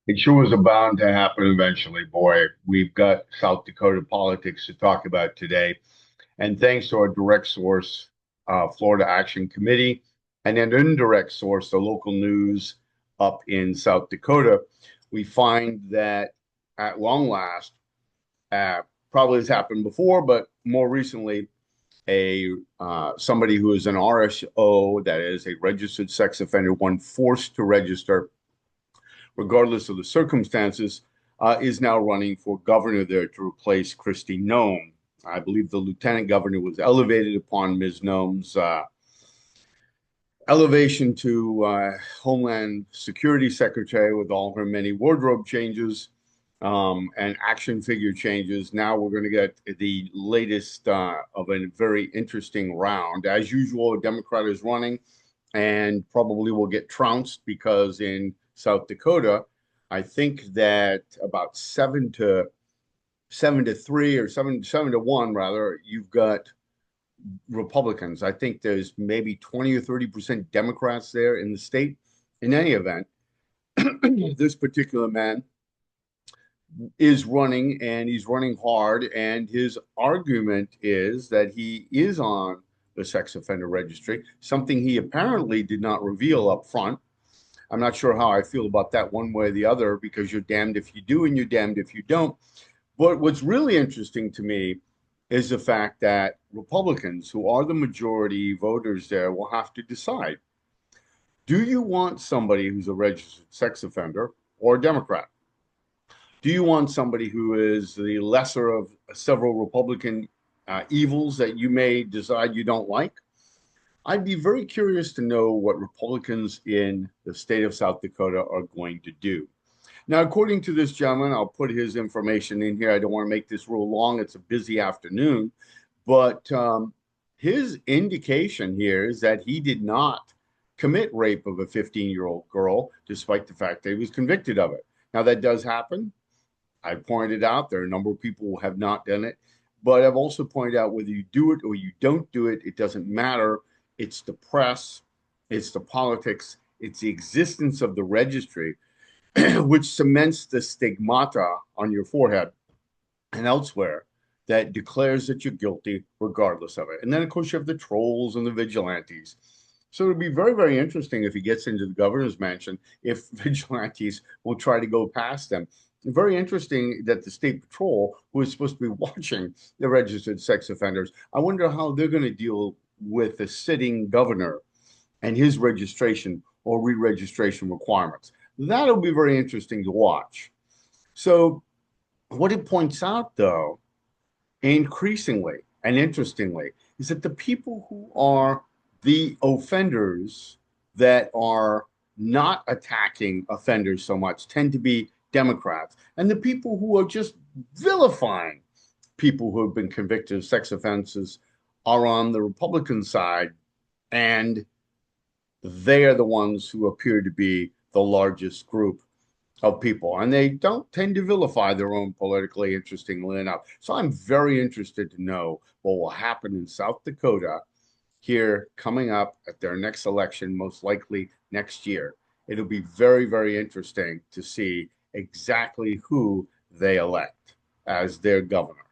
It sure was bound to happen eventually, boy. We've got South Dakota politics to talk about today. And thanks to our direct source, Florida Action Committee, and an indirect source, the local news up in South Dakota, we find that at long last, uh, probably has happened before, but more recently, a somebody who is an RSO, that is a registered sex offender, one forced to register regardless of the circumstances, is now running for governor there to replace Kristi Noem. I believe the lieutenant governor was elevated upon Ms. Noem's elevation to Homeland Security Secretary with all her many wardrobe changes and action figure changes. Now we're going to get the latest of a very interesting round. As usual, a Democrat is running and probably will get trounced because in South Dakota, I think that about seven to three or seven to one rather, you've got Republicans. I think there's maybe 20 or 30% Democrats there in the state. In any event, this particular man is running and he's running hard. And his argument is that he is on the sex offender registry, something he apparently did not reveal up front. I'm not sure how I feel about that one way or the other because you're damned if you do and you're damned if you don't. But what's really interesting to me is the fact that Republicans, who are the majority voters there, will have to decide, do you want somebody who's a registered sex offender or a Democrat? Do you want somebody who is the lesser of several Republican evils that you may decide you don't like? I'd be very curious to know what Republicans in the state of South Dakota are going to do. Now, according to this gentleman, I'll put his information in here. I don't want to make this real long. It's a busy afternoon. But his indication here is that he did not commit rape of a 15-year-old girl, despite the fact that he was convicted of it. Now, that does happen. I pointed out there are a number of people who have not done it. But I've also pointed out whether you do it or you don't do it, it doesn't matter. It's the press, it's the politics, it's the existence of the registry, which cements the stigmata on your forehead and elsewhere that declares that you're guilty regardless of it. And then, of course, you have the trolls and the vigilantes. So it'll be very, very interesting if he gets into the governor's mansion, if vigilantes will try to go past them. Very interesting that the state patrol, who is supposed to be watching the registered sex offenders, I wonder how they're going to deal with the sitting governor and his registration or re-registration requirements. That'll be very interesting to watch. So, what it points out, though, increasingly and interestingly, is that the people who are the offenders that are not attacking offenders so much tend to be Democrats. And the people who are just vilifying people who have been convicted of sex offenses are on the Republican side, and they are the ones who appear to be the largest group of people. And they don't tend to vilify their own politically, interestingly enough. So I'm very interested to know what will happen in South Dakota here coming up at their next election, most likely next year. It'll be very, very interesting to see exactly who they elect as their governor.